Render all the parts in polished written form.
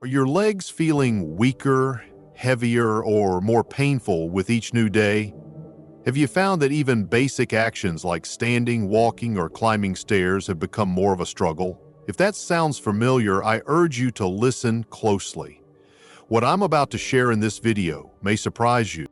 Are your legs feeling weaker, heavier, or more painful with each new day? Have you found that even basic actions like standing, walking, or climbing stairs have become more of a struggle? If that sounds familiar, I urge you to listen closely. What I'm about to share in this video may surprise you.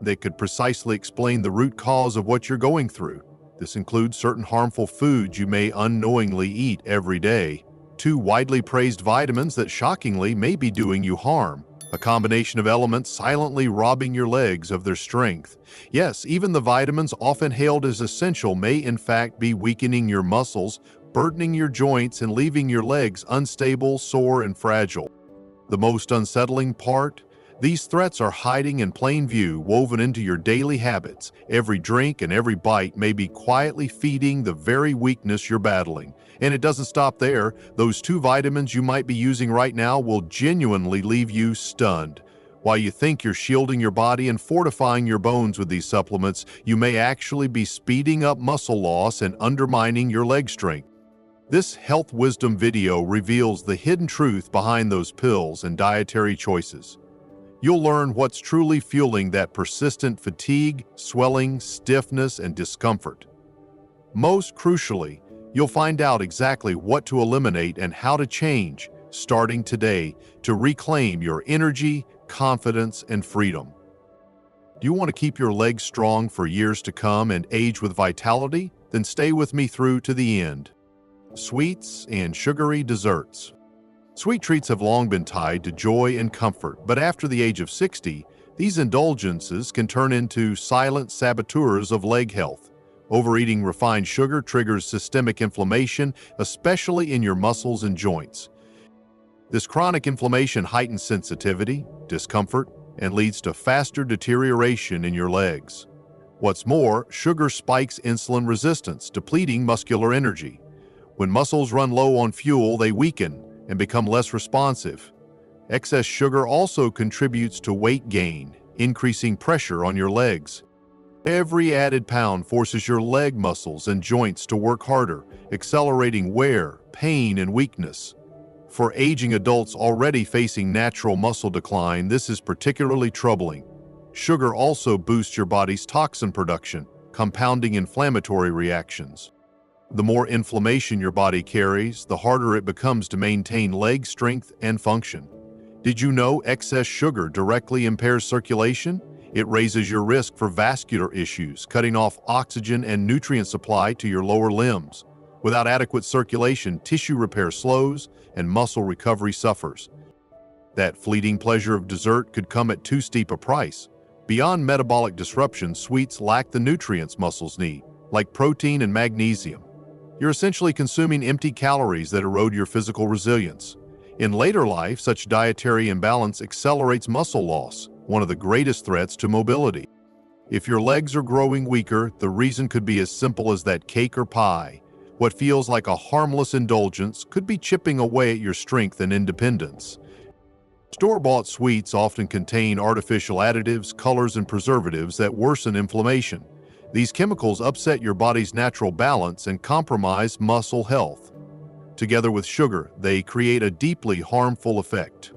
They could precisely explain the root cause of what you're going through. This includes certain harmful foods you may unknowingly eat every day, two widely praised vitamins that shockingly may be doing you harm, a combination of elements silently robbing your legs of their strength. Yes, even the vitamins often hailed as essential may in fact be weakening your muscles, burdening your joints, and leaving your legs unstable, sore, and fragile. The most unsettling part? These threats are hiding in plain view, woven into your daily habits. Every drink and every bite may be quietly feeding the very weakness you're battling. And it doesn't stop there. Those two vitamins you might be using right now will genuinely leave you stunned. While you think you're shielding your body and fortifying your bones with these supplements, you may actually be speeding up muscle loss and undermining your leg strength. This health wisdom video reveals the hidden truth behind those pills and dietary choices. You'll learn what's truly fueling that persistent fatigue, swelling, stiffness, and discomfort. Most crucially, you'll find out exactly what to eliminate and how to change, starting today, to reclaim your energy, confidence, and freedom. Do you want to keep your legs strong for years to come and age with vitality? Then stay with me through to the end. Sweets and sugary desserts. Sweet treats have long been tied to joy and comfort, but after the age of 60, these indulgences can turn into silent saboteurs of leg health. Overeating refined sugar triggers systemic inflammation, especially in your muscles and joints. This chronic inflammation heightens sensitivity, discomfort, and leads to faster deterioration in your legs. What's more, sugar spikes insulin resistance, depleting muscular energy. When muscles run low on fuel, they weaken and become less responsive. Excess sugar also contributes to weight gain, increasing pressure on your legs. Every added pound forces your leg muscles and joints to work harder, accelerating wear, pain, and weakness. For aging adults already facing natural muscle decline, this is particularly troubling. Sugar also boosts your body's toxin production, compounding inflammatory reactions. The more inflammation your body carries, the harder it becomes to maintain leg strength and function. Did you know excess sugar directly impairs circulation? It raises your risk for vascular issues, cutting off oxygen and nutrient supply to your lower limbs. Without adequate circulation, tissue repair slows and muscle recovery suffers. That fleeting pleasure of dessert could come at too steep a price. Beyond metabolic disruption, sweets lack the nutrients muscles need, like protein and magnesium. You're essentially consuming empty calories that erode your physical resilience. In later life, such dietary imbalance accelerates muscle loss, one of the greatest threats to mobility. If your legs are growing weaker, the reason could be as simple as that cake or pie. What feels like a harmless indulgence could be chipping away at your strength and independence. Store-bought sweets often contain artificial additives, colors, and preservatives that worsen inflammation. These chemicals upset your body's natural balance and compromise muscle health. Together with sugar, they create a deeply harmful effect.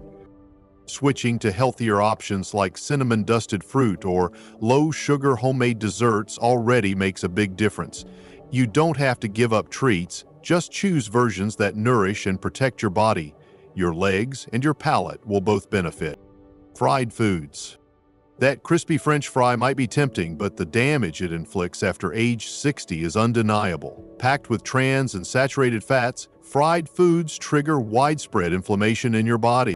Switching to healthier options like cinnamon-dusted fruit or low-sugar homemade desserts already makes a big difference. You don't have to give up treats, just choose versions that nourish and protect your body. Your legs and your palate will both benefit. Fried foods. That crispy French fry might be tempting, but the damage it inflicts after age 60 is undeniable. Packed with trans and saturated fats, fried foods trigger widespread inflammation in your body.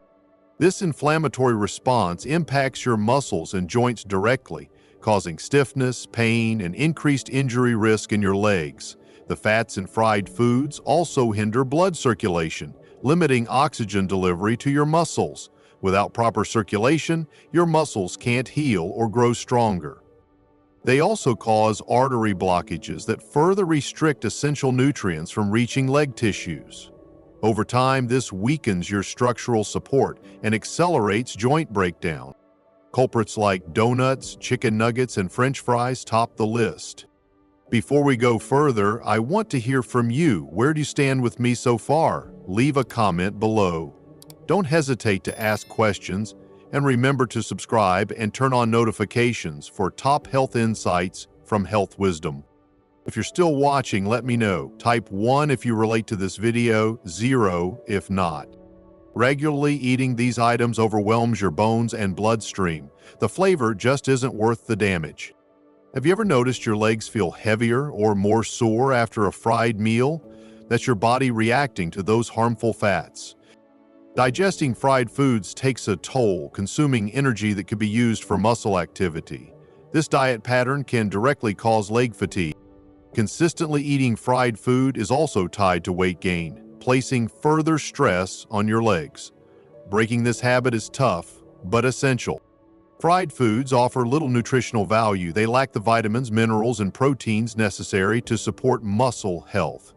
This inflammatory response impacts your muscles and joints directly, causing stiffness, pain, and increased injury risk in your legs. The fats in fried foods also hinder blood circulation, limiting oxygen delivery to your muscles. Without proper circulation, your muscles can't heal or grow stronger. They also cause artery blockages that further restrict essential nutrients from reaching leg tissues. Over time, this weakens your structural support and accelerates joint breakdown. Culprits like donuts, chicken nuggets, and French fries top the list. Before we go further, I want to hear from you. Where do you stand with me so far? Leave a comment below. Don't hesitate to ask questions, and remember to subscribe and turn on notifications for top health insights from Health Wisdom. If you're still watching, let me know. Type 1 if you relate to this video, 0 if not. Regularly eating these items overwhelms your bones and bloodstream. The flavor just isn't worth the damage. Have you ever noticed your legs feel heavier or more sore after a fried meal? That's your body reacting to those harmful fats. Digesting fried foods takes a toll, consuming energy that could be used for muscle activity. This diet pattern can directly cause leg fatigue. Consistently eating fried food is also tied to weight gain, placing further stress on your legs. Breaking this habit is tough, but essential. Fried foods offer little nutritional value. They lack the vitamins, minerals, and proteins necessary to support muscle health.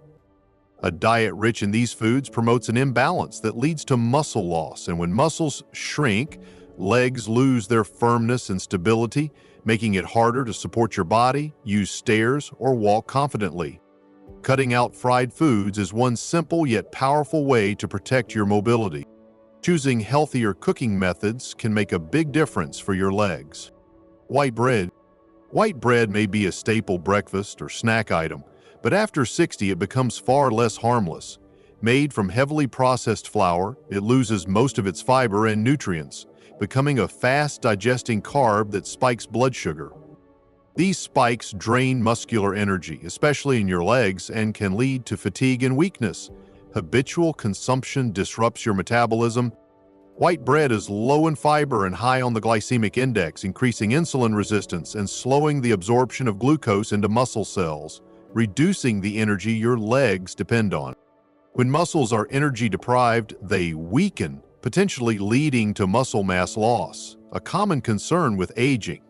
A diet rich in these foods promotes an imbalance that leads to muscle loss, and when muscles shrink, legs lose their firmness and stability, making it harder to support your body, use stairs, or walk confidently. Cutting out fried foods is one simple yet powerful way to protect your mobility. Choosing healthier cooking methods can make a big difference for your legs. White bread. White bread may be a staple breakfast or snack item, but after 60 it becomes far less harmless. Made from heavily processed flour, it loses most of its fiber and nutrients, becoming a fast-digesting carb that spikes blood sugar. These spikes drain muscular energy, especially in your legs, and can lead to fatigue and weakness. Habitual consumption disrupts your metabolism. White bread is low in fiber and high on the glycemic index, increasing insulin resistance and slowing the absorption of glucose into muscle cells, reducing the energy your legs depend on. When muscles are energy deprived, they weaken, potentially leading to muscle mass loss, a common concern with aging.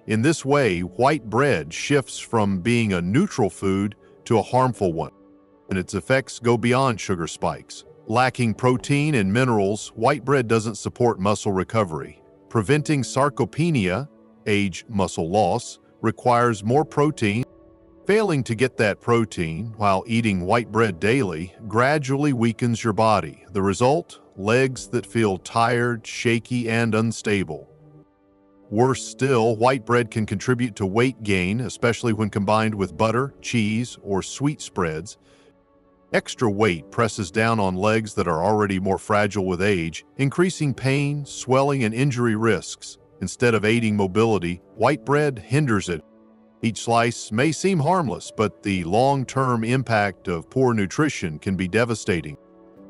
In this way, white bread shifts from being a neutral food to a harmful one, and its effects go beyond sugar spikes. Lacking protein and minerals, white bread doesn't support muscle recovery. Preventing sarcopenia, age muscle loss, requires more protein. Failing to get that protein while eating white bread daily gradually weakens your body. The result? Legs that feel tired, shaky, and unstable. Worse still, white bread can contribute to weight gain, especially when combined with butter, cheese, or sweet spreads. Extra weight presses down on legs that are already more fragile with age, increasing pain, swelling, and injury risks. Instead of aiding mobility, white bread hinders it. Each slice may seem harmless, but the long-term impact of poor nutrition can be devastating.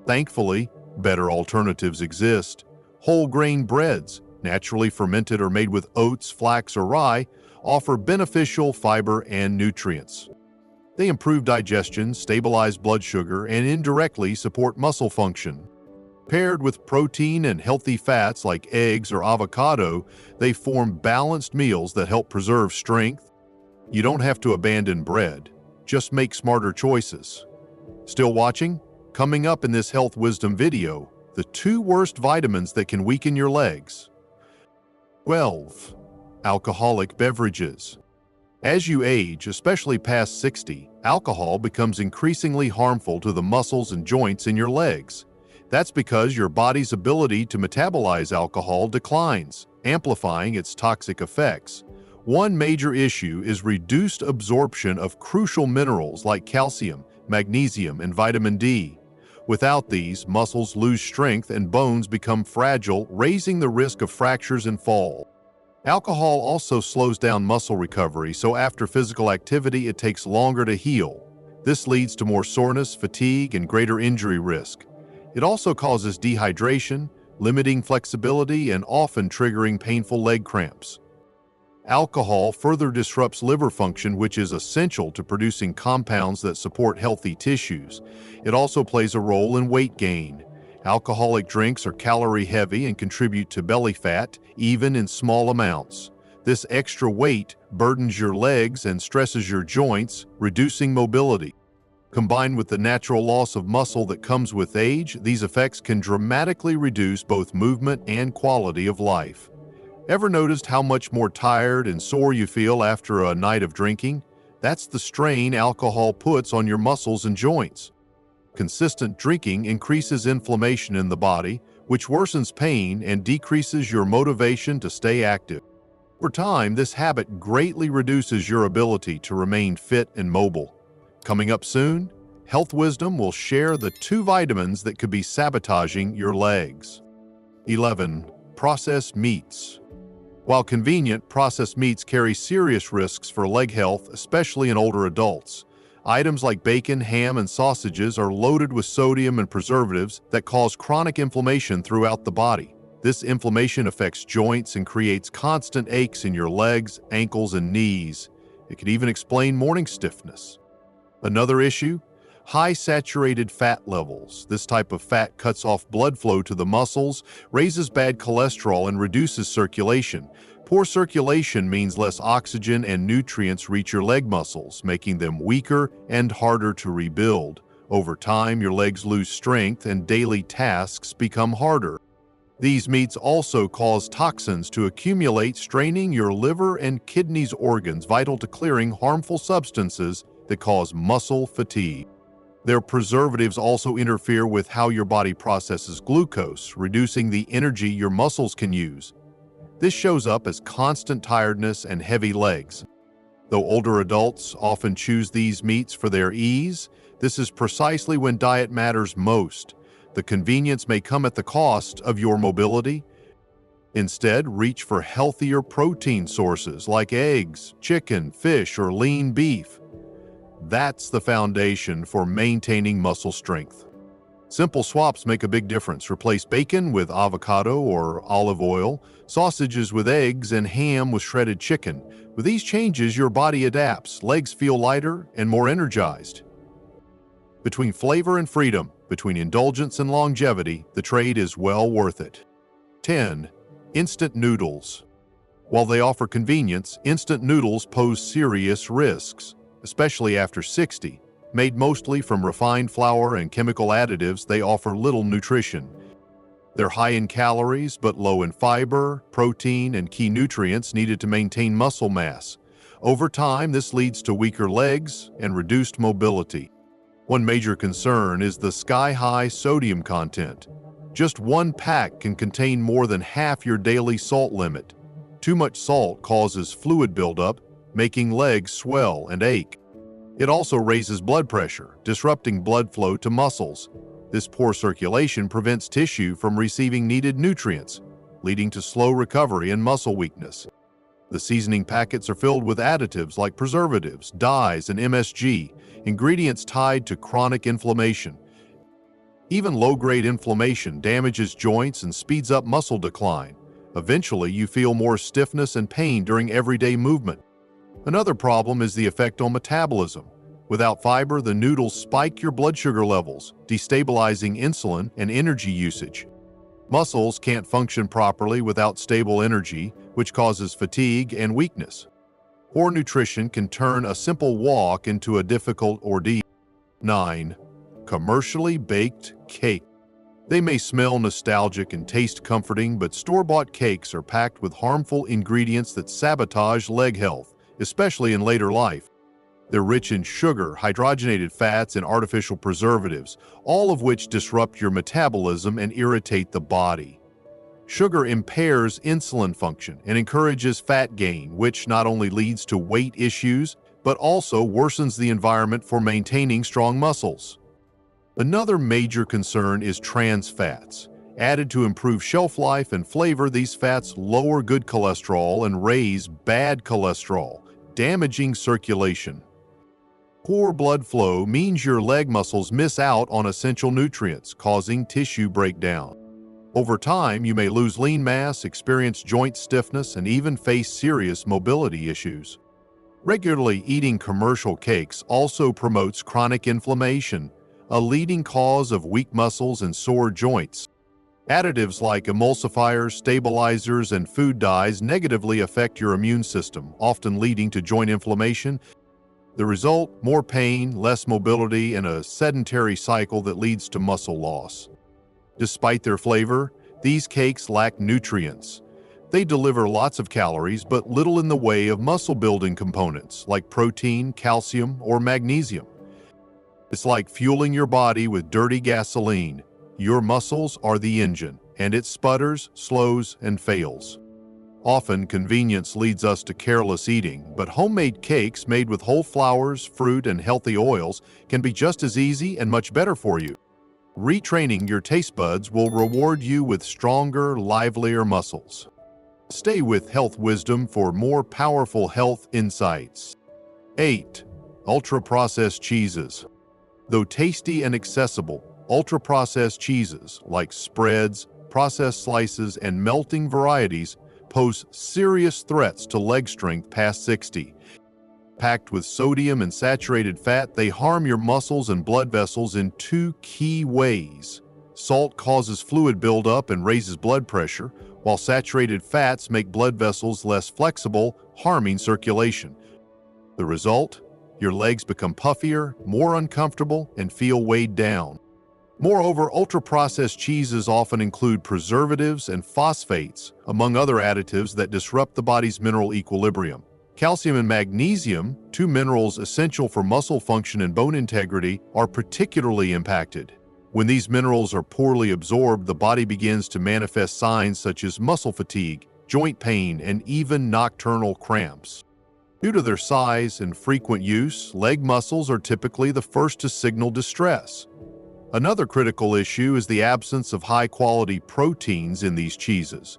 Thankfully, better alternatives exist. Whole grain breads, naturally fermented or made with oats, flax, or rye, offer beneficial fiber and nutrients. They improve digestion, stabilize blood sugar, and indirectly support muscle function. Paired with protein and healthy fats like eggs or avocado, they form balanced meals that help preserve strength. You don't have to abandon bread, just make smarter choices. Still watching? Coming up in this Health Wisdom video, the 2 worst vitamins that can weaken your legs. 12. Alcoholic beverages. As you age, especially past 60, alcohol becomes increasingly harmful to the muscles and joints in your legs. That's because your body's ability to metabolize alcohol declines, amplifying its toxic effects. One major issue is reduced absorption of crucial minerals like calcium, magnesium, and vitamin D. Without these, muscles lose strength and bones become fragile, raising the risk of fractures and fall. Alcohol also slows down muscle recovery, so after physical activity, it takes longer to heal. This leads to more soreness, fatigue, and greater injury risk. It also causes dehydration, limiting flexibility, and often triggering painful leg cramps. Alcohol further disrupts liver function, which is essential to producing compounds that support healthy tissues. It also plays a role in weight gain. Alcoholic drinks are calorie-heavy and contribute to belly fat, even in small amounts. This extra weight burdens your legs and stresses your joints, reducing mobility. Combined with the natural loss of muscle that comes with age, these effects can dramatically reduce both movement and quality of life. Ever noticed how much more tired and sore you feel after a night of drinking? That's the strain alcohol puts on your muscles and joints. Consistent drinking increases inflammation in the body, which worsens pain and decreases your motivation to stay active. Over time, this habit greatly reduces your ability to remain fit and mobile. Coming up soon, Health Wisdom will share the 2 vitamins that could be sabotaging your legs. 11. Processed meats. While convenient, processed meats carry serious risks for leg health, especially in older adults. Items like bacon, ham, and sausages are loaded with sodium and preservatives that cause chronic inflammation throughout the body. This inflammation affects joints and creates constant aches in your legs, ankles, and knees. It could even explain morning stiffness. Another issue? High saturated fat levels. This type of fat cuts off blood flow to the muscles, raises bad cholesterol, and reduces circulation. Poor circulation means less oxygen and nutrients reach your leg muscles, making them weaker and harder to rebuild. Over time, your legs lose strength and daily tasks become harder. These meats also cause toxins to accumulate, straining your liver and kidneys organs vital to clearing harmful substances that cause muscle fatigue. Their preservatives also interfere with how your body processes glucose, reducing the energy your muscles can use. This shows up as constant tiredness and heavy legs. Though older adults often choose these meats for their ease, this is precisely when diet matters most. The convenience may come at the cost of your mobility. Instead, reach for healthier protein sources like eggs, chicken, fish, or lean beef. That's the foundation for maintaining muscle strength. Simple swaps make a big difference. Replace bacon with avocado or olive oil, sausages with eggs, and ham with shredded chicken. With these changes, your body adapts, legs feel lighter and more energized. Between flavor and freedom, between indulgence and longevity, the trade is well worth it. 10. Instant noodles. While they offer convenience, instant noodles pose serious risks, especially after 60. Made mostly from refined flour and chemical additives, they offer little nutrition. They're high in calories but low in fiber, protein, and key nutrients needed to maintain muscle mass. Over time, this leads to weaker legs and reduced mobility. One major concern is the sky-high sodium content. Just one pack can contain more than half your daily salt limit. Too much salt causes fluid buildup, making legs swell and ache. It also raises blood pressure, disrupting blood flow to muscles. This poor circulation prevents tissue from receiving needed nutrients, leading to slow recovery and muscle weakness. The seasoning packets are filled with additives like preservatives, dyes, and MSG, ingredients tied to chronic inflammation. Even low-grade inflammation damages joints and speeds up muscle decline. Eventually, you feel more stiffness and pain during everyday movement. Another problem is the effect on metabolism. Without fiber, the noodles spike your blood sugar levels, destabilizing insulin and energy usage. Muscles can't function properly without stable energy, which causes fatigue and weakness. Poor nutrition can turn a simple walk into a difficult ordeal. 9. Commercially baked cake. They may smell nostalgic and taste comforting, but store-bought cakes are packed with harmful ingredients that sabotage leg health, especially in later life. They're rich in sugar, hydrogenated fats, and artificial preservatives, all of which disrupt your metabolism and irritate the body. Sugar impairs insulin function and encourages fat gain, which not only leads to weight issues, but also worsens the environment for maintaining strong muscles. Another major concern is trans fats. Added to improve shelf life and flavor, these fats lower good cholesterol and raise bad cholesterol, damaging circulation. Poor blood flow means your leg muscles miss out on essential nutrients, causing tissue breakdown. Over time, you may lose lean mass, experience joint stiffness, and even face serious mobility issues. Regularly eating commercial cakes also promotes chronic inflammation, a leading cause of weak muscles and sore joints. Additives like emulsifiers, stabilizers, and food dyes negatively affect your immune system, often leading to joint inflammation. The result: more pain, less mobility, and a sedentary cycle that leads to muscle loss. Despite their flavor, these cakes lack nutrients. They deliver lots of calories, but little in the way of muscle-building components like protein, calcium, or magnesium. It's like fueling your body with dirty gasoline. Your muscles are the engine. and it sputters, slows, and fails. Often, convenience leads us to careless eating, but homemade cakes made with whole flours, fruit, and healthy oils can be just as easy and much better for you. Retraining your taste buds will reward you with stronger, livelier muscles. Stay with Health Wisdom for more powerful health insights. 8. Ultra-processed cheeses. Though tasty and accessible, ultra-processed cheeses like spreads, processed slices, and melting varieties pose serious threats to leg strength past 60. Packed with sodium and saturated fat, they harm your muscles and blood vessels in two key ways. Salt causes fluid buildup and raises blood pressure, while saturated fats make blood vessels less flexible, harming circulation. The result? Your legs become puffier, more uncomfortable, and feel weighed down. Moreover, ultra-processed cheeses often include preservatives and phosphates, among other additives that disrupt the body's mineral equilibrium. Calcium and magnesium, two minerals essential for muscle function and bone integrity, are particularly impacted. When these minerals are poorly absorbed, the body begins to manifest signs such as muscle fatigue, joint pain, and even nocturnal cramps. Due to their size and frequent use, leg muscles are typically the first to signal distress. Another critical issue is the absence of high-quality proteins in these cheeses.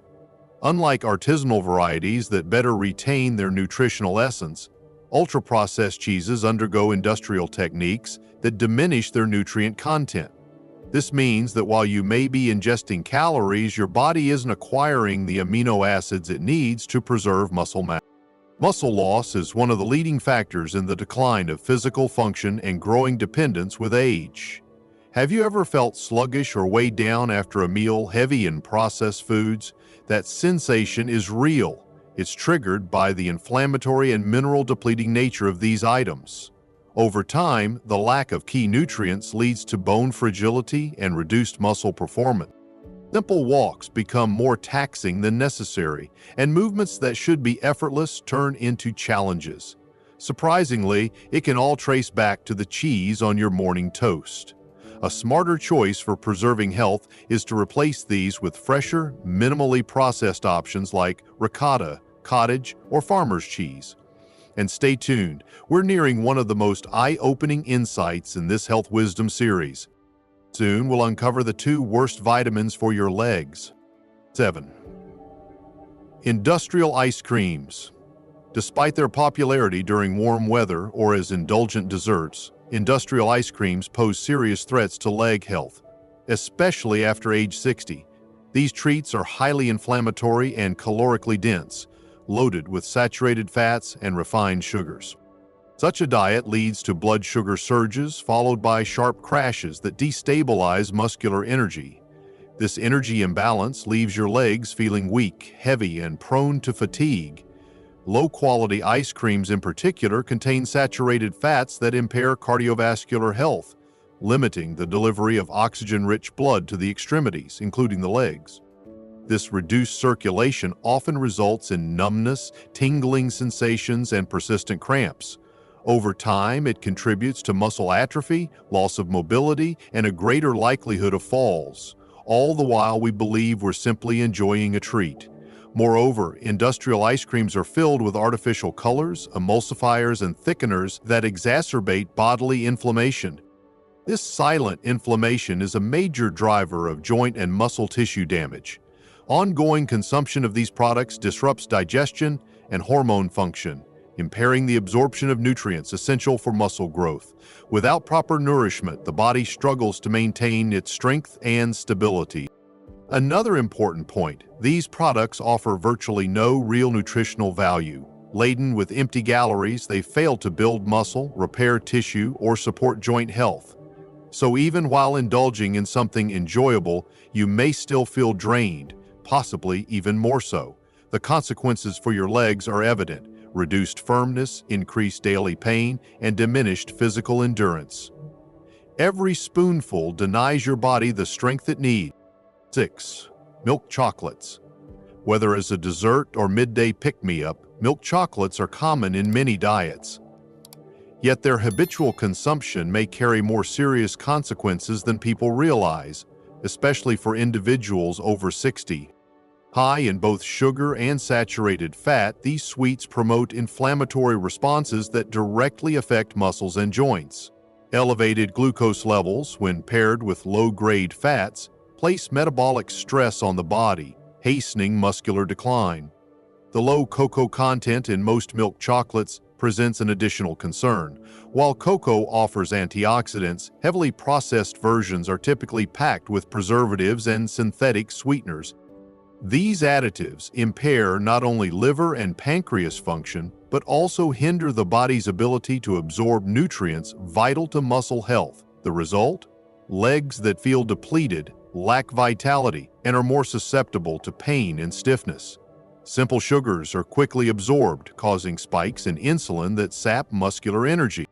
Unlike artisanal varieties that better retain their nutritional essence, ultra-processed cheeses undergo industrial techniques that diminish their nutrient content. This means that while you may be ingesting calories, your body isn't acquiring the amino acids it needs to preserve muscle mass. Muscle loss is one of the leading factors in the decline of physical function and growing dependence with age. Have you ever felt sluggish or weighed down after a meal heavy in processed foods? That sensation is real. It's triggered by the inflammatory and mineral-depleting nature of these items. Over time, the lack of key nutrients leads to bone fragility and reduced muscle performance. Simple walks become more taxing than necessary, and movements that should be effortless turn into challenges. Surprisingly, it can all trace back to the cheese on your morning toast. A smarter choice for preserving health is to replace these with fresher, minimally processed options like ricotta, cottage, or farmer's cheese. And stay tuned, we're nearing one of the most eye-opening insights in this Health Wisdom series. Soon we'll uncover the 2 worst vitamins for your legs. 7. Industrial ice creams. Despite their popularity during warm weather or as indulgent desserts, industrial ice creams pose serious threats to leg health, especially after age 60. These treats are highly inflammatory and calorically dense, loaded with saturated fats and refined sugars. Such a diet leads to blood sugar surges followed by sharp crashes that destabilize muscular energy. This energy imbalance leaves your legs feeling weak, heavy, and prone to fatigue. Low-quality ice creams in particular contain saturated fats that impair cardiovascular health, limiting the delivery of oxygen-rich blood to the extremities, including the legs. This reduced circulation often results in numbness, tingling sensations, and persistent cramps. Over time, it contributes to muscle atrophy, loss of mobility, and a greater likelihood of falls, all the while we believe we're simply enjoying a treat. Moreover, industrial ice creams are filled with artificial colors, emulsifiers, and thickeners that exacerbate bodily inflammation. This silent inflammation is a major driver of joint and muscle tissue damage. Ongoing consumption of these products disrupts digestion and hormone function, impairing the absorption of nutrients essential for muscle growth. Without proper nourishment, the body struggles to maintain its strength and stability. Another important point, these products offer virtually no real nutritional value. Laden with empty calories, they fail to build muscle, repair tissue, or support joint health. So even while indulging in something enjoyable, you may still feel drained, possibly even more so. The consequences for your legs are evident: reduced firmness, increased daily pain, and diminished physical endurance. Every spoonful denies your body the strength it needs. 6. Milk chocolates. Whether as a dessert or midday pick-me-up, milk chocolates are common in many diets. Yet their habitual consumption may carry more serious consequences than people realize. especially for individuals over 60. High in both sugar and saturated fat, these sweets promote inflammatory responses that directly affect muscles and joints. Elevated glucose levels, when paired with low-grade fats, place metabolic stress on the body, hastening muscular decline. The low cocoa content in most milk chocolates presents an additional concern. While cocoa offers antioxidants, heavily processed versions are typically packed with preservatives and synthetic sweeteners. These additives impair not only liver and pancreas function, but also hinder the body's ability to absorb nutrients vital to muscle health. The result? Legs that feel depleted, lack vitality, and are more susceptible to pain and stiffness. Simple sugars are quickly absorbed, causing spikes in insulin that sap muscular energy.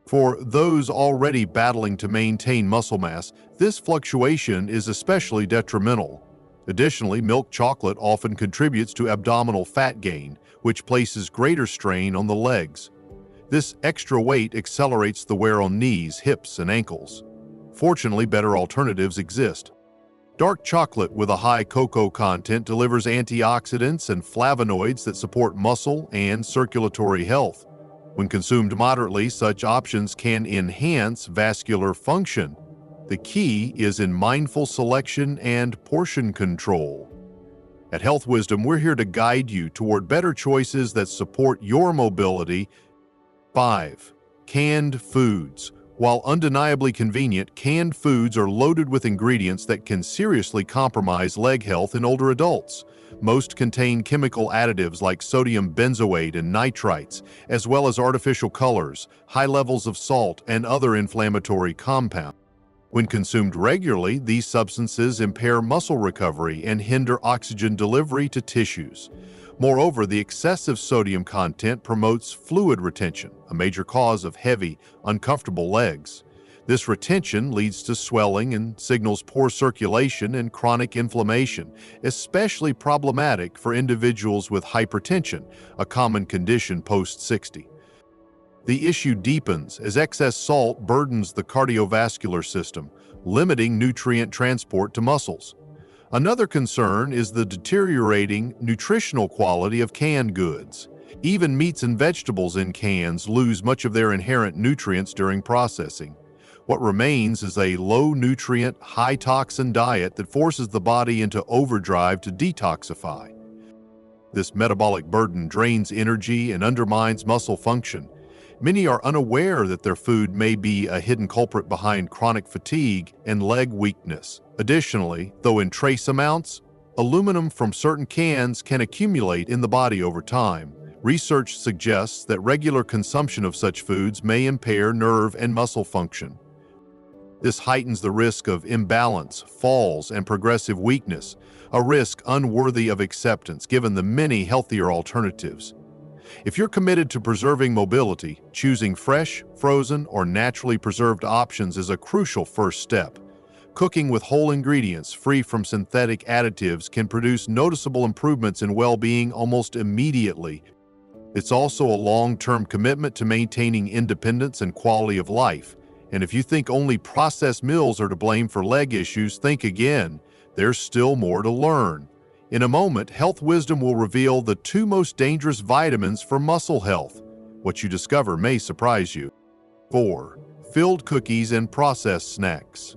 For those already battling to maintain muscle mass, this fluctuation is especially detrimental. Additionally, milk chocolate often contributes to abdominal fat gain, which places greater strain on the legs. This extra weight accelerates the wear on knees, hips, and ankles. Fortunately, better alternatives exist. Dark chocolate with a high cocoa content delivers antioxidants and flavonoids that support muscle and circulatory health. When consumed moderately, such options can enhance vascular function. The key is in mindful selection and portion control. At Health Wisdom, we're here to guide you toward better choices that support your mobility. 5. Canned foods. While undeniably convenient, canned foods are loaded with ingredients that can seriously compromise leg health in older adults. Most contain chemical additives like sodium benzoate and nitrites, as well as artificial colors, high levels of salt, and other inflammatory compounds. When consumed regularly, these substances impair muscle recovery and hinder oxygen delivery to tissues. Moreover, the excessive sodium content promotes fluid retention, a major cause of heavy, uncomfortable legs. This retention leads to swelling and signals poor circulation and chronic inflammation, especially problematic for individuals with hypertension, a common condition post-60. The issue deepens as excess salt burdens the cardiovascular system, limiting nutrient transport to muscles. Another concern is the deteriorating nutritional quality of canned goods. Even meats and vegetables in cans lose much of their inherent nutrients during processing. What remains is a low-nutrient, high-toxin diet that forces the body into overdrive to detoxify. This metabolic burden drains energy and undermines muscle function. Many are unaware that their food may be a hidden culprit behind chronic fatigue and leg weakness. Additionally, though in trace amounts, aluminum from certain cans can accumulate in the body over time. Research suggests that regular consumption of such foods may impair nerve and muscle function. This heightens the risk of imbalance, falls, and progressive weakness, a risk unworthy of acceptance given the many healthier alternatives. If you're committed to preserving mobility, choosing fresh, frozen, or naturally preserved options is a crucial first step. Cooking with whole ingredients free from synthetic additives can produce noticeable improvements in well-being almost immediately. It's also a long-term commitment to maintaining independence and quality of life. And if you think only processed meals are to blame for leg issues, think again. There's still more to learn. In a moment, Health Wisdom will reveal the 2 most dangerous vitamins for muscle health. What you discover may surprise you. 4. Filled cookies and processed snacks.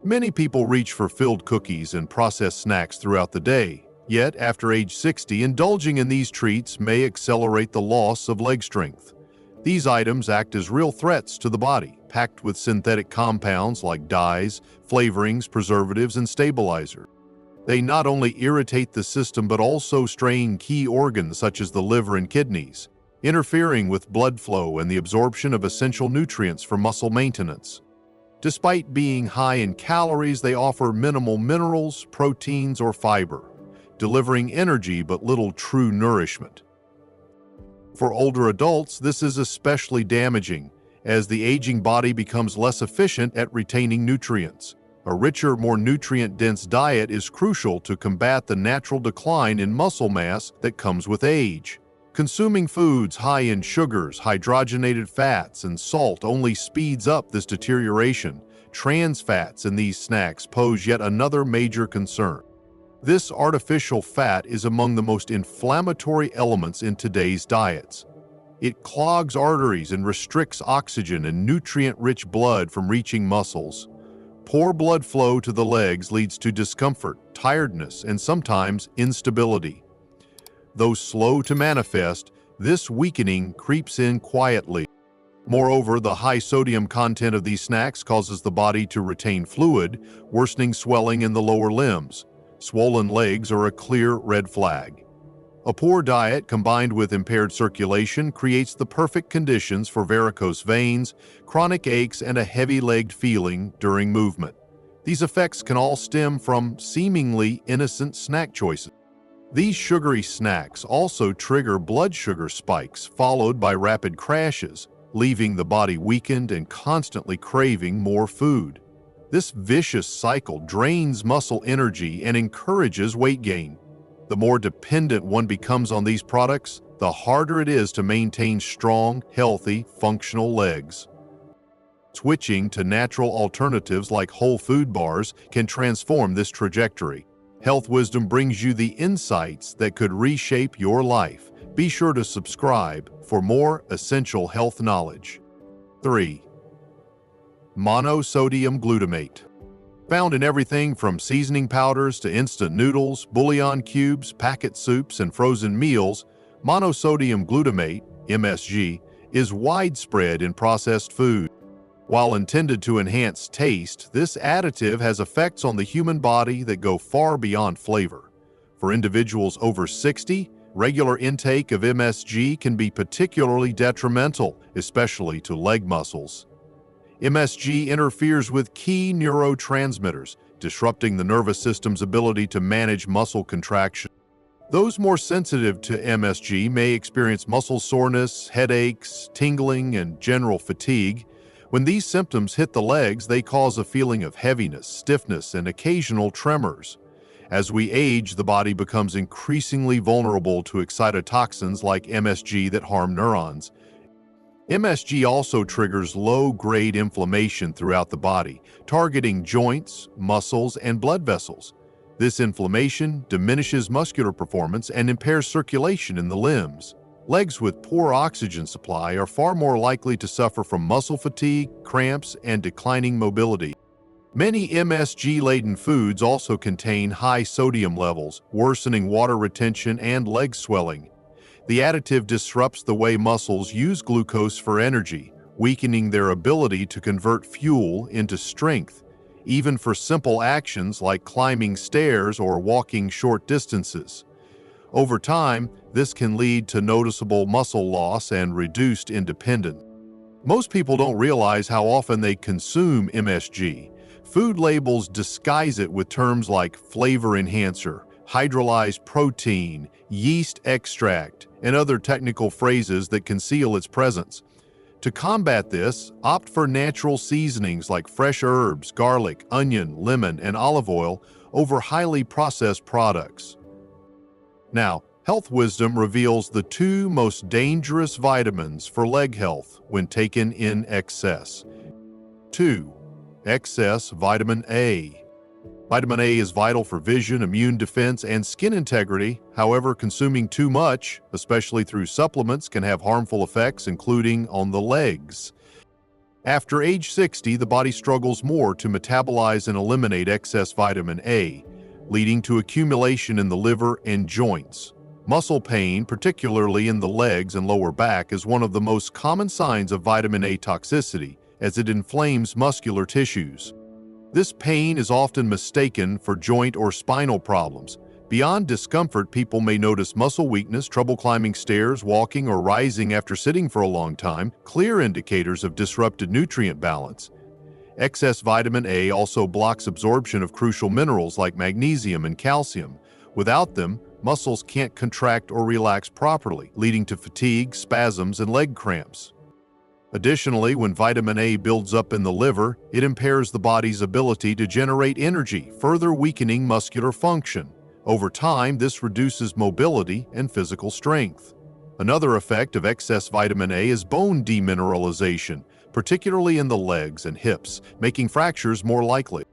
Many people reach for filled cookies and processed snacks throughout the day. Yet, after age 60, indulging in these treats may accelerate the loss of leg strength. These items act as real threats to the body, packed with synthetic compounds like dyes, flavorings, preservatives, and stabilizers. They not only irritate the system but also strain key organs such as the liver and kidneys, interfering with blood flow and the absorption of essential nutrients for muscle maintenance. Despite being high in calories, they offer minimal minerals, proteins, or fiber, delivering energy but little true nourishment. For older adults, this is especially damaging, as the aging body becomes less efficient at retaining nutrients. A richer, more nutrient-dense diet is crucial to combat the natural decline in muscle mass that comes with age. Consuming foods high in sugars, hydrogenated fats, and salt only speeds up this deterioration, Trans fats in these snacks pose yet another major concern. This artificial fat is among the most inflammatory elements in today's diets. It clogs arteries and restricts oxygen and nutrient-rich blood from reaching muscles. Poor blood flow to the legs leads to discomfort, tiredness, and sometimes instability. Though slow to manifest, this weakening creeps in quietly. Moreover, the high sodium content of these snacks causes the body to retain fluid, worsening swelling in the lower limbs. Swollen legs are a clear red flag. A poor diet combined with impaired circulation creates the perfect conditions for varicose veins, chronic aches, and a heavy-legged feeling during movement. These effects can all stem from seemingly innocent snack choices. These sugary snacks also trigger blood sugar spikes, followed by rapid crashes, leaving the body weakened and constantly craving more food. This vicious cycle drains muscle energy and encourages weight gain. The more dependent one becomes on these products, the harder it is to maintain strong, healthy, functional legs. Switching to natural alternatives like whole food bars can transform this trajectory. Health Wisdom brings you the insights that could reshape your life. Be sure to subscribe for more essential health knowledge. 3. Monosodium glutamate. Found in everything from seasoning powders to instant noodles, bouillon cubes, packet soups, and frozen meals, monosodium glutamate, MSG, is widespread in processed food. While intended to enhance taste, this additive has effects on the human body that go far beyond flavor. For individuals over 60, regular intake of MSG can be particularly detrimental, especially to leg muscles. MSG interferes with key neurotransmitters, disrupting the nervous system's ability to manage muscle contraction. Those more sensitive to MSG may experience muscle soreness, headaches, tingling, and general fatigue. When these symptoms hit the legs, they cause a feeling of heaviness, stiffness, and occasional tremors. As we age, the body becomes increasingly vulnerable to excitotoxins like MSG that harm neurons. MSG also triggers low-grade inflammation throughout the body, targeting joints, muscles, and blood vessels. This inflammation diminishes muscular performance and impairs circulation in the limbs. Legs with poor oxygen supply are far more likely to suffer from muscle fatigue, cramps, and declining mobility. Many MSG-laden foods also contain high sodium levels, worsening water retention and leg swelling. The additive disrupts the way muscles use glucose for energy, weakening their ability to convert fuel into strength, even for simple actions like climbing stairs or walking short distances. Over time, this can lead to noticeable muscle loss and reduced independence. Most people don't realize how often they consume MSG. Food labels disguise it with terms like flavor enhancer, hydrolyzed protein, yeast extract, and other technical phrases that conceal its presence. To combat this, opt for natural seasonings like fresh herbs, garlic, onion, lemon, and olive oil over highly processed products. Now, Health Wisdom reveals the 2 most dangerous vitamins for leg health when taken in excess. 2. Excess vitamin A. Vitamin A is vital for vision, immune defense, and skin integrity. However, consuming too much, especially through supplements, can have harmful effects, including on the legs. After age 60, the body struggles more to metabolize and eliminate excess vitamin A, leading to accumulation in the liver and joints. Muscle pain, particularly in the legs and lower back, is one of the most common signs of vitamin A toxicity, as it inflames muscular tissues. This pain is often mistaken for joint or spinal problems. Beyond discomfort, people may notice muscle weakness, trouble climbing stairs, walking, or rising after sitting for a long time, clear indicators of disrupted nutrient balance. Excess vitamin A also blocks absorption of crucial minerals like magnesium and calcium. Without them, muscles can't contract or relax properly, leading to fatigue, spasms, and leg cramps. Additionally, when vitamin A builds up in the liver, it impairs the body's ability to generate energy, further weakening muscular function. Over time, this reduces mobility and physical strength. Another effect of excess vitamin A is bone demineralization, particularly in the legs and hips, making fractures more likely.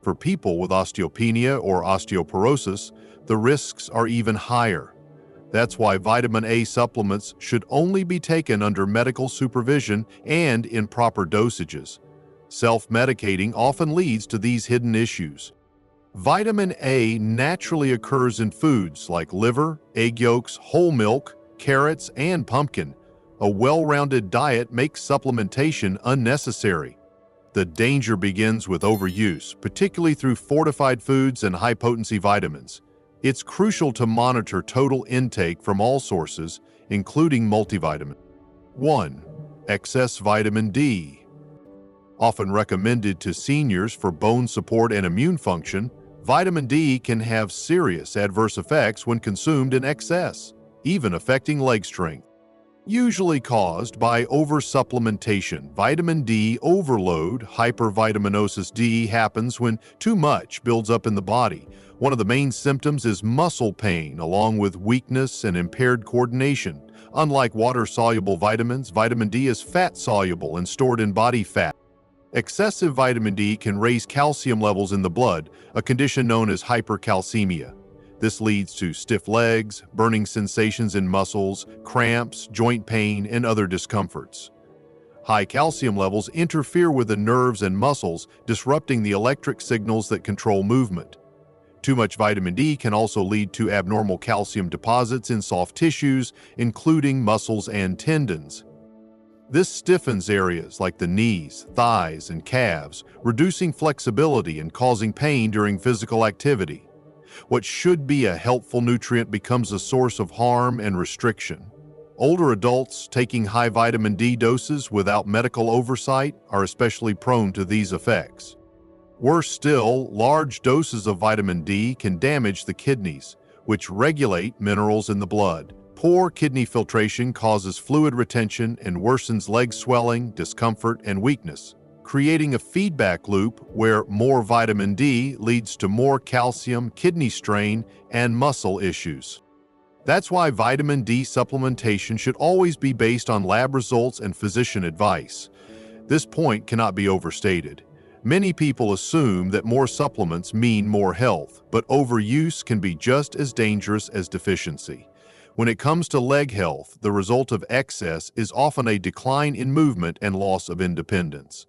For people with osteopenia or osteoporosis, the risks are even higher. That's why vitamin A supplements should only be taken under medical supervision and in proper dosages. Self-medicating often leads to these hidden issues. Vitamin A naturally occurs in foods like liver, egg yolks, whole milk, carrots, and pumpkin. A well-rounded diet makes supplementation unnecessary. The danger begins with overuse, particularly through fortified foods and high-potency vitamins. It's crucial to monitor total intake from all sources, including multivitamin. 1. Excess vitamin D. Often recommended to seniors for bone support and immune function, vitamin D can have serious adverse effects when consumed in excess, even affecting leg strength. Usually caused by oversupplementation, vitamin D overload, hypervitaminosis D, happens when too much builds up in the body. One of the main symptoms is muscle pain, along with weakness and impaired coordination. Unlike water-soluble vitamins, vitamin D is fat-soluble and stored in body fat. Excessive vitamin D can raise calcium levels in the blood, a condition known as hypercalcemia. This leads to stiff legs, burning sensations in muscles, cramps, joint pain, and other discomforts. High calcium levels interfere with the nerves and muscles, disrupting the electric signals that control movement. Too much vitamin D can also lead to abnormal calcium deposits in soft tissues, including muscles and tendons. This stiffens areas like the knees, thighs, and calves, reducing flexibility and causing pain during physical activity. What should be a helpful nutrient becomes a source of harm and restriction. Older adults taking high vitamin D doses without medical oversight are especially prone to these effects. Worse still, large doses of vitamin D can damage the kidneys, which regulate minerals in the blood. Poor kidney filtration causes fluid retention and worsens leg swelling, discomfort, and weakness, creating a feedback loop where more vitamin D leads to more calcium, kidney strain, and muscle issues. That's why vitamin D supplementation should always be based on lab results and physician advice. This point cannot be overstated. Many people assume that more supplements mean more health, but overuse can be just as dangerous as deficiency. When it comes to leg health, the result of excess is often a decline in movement and loss of independence.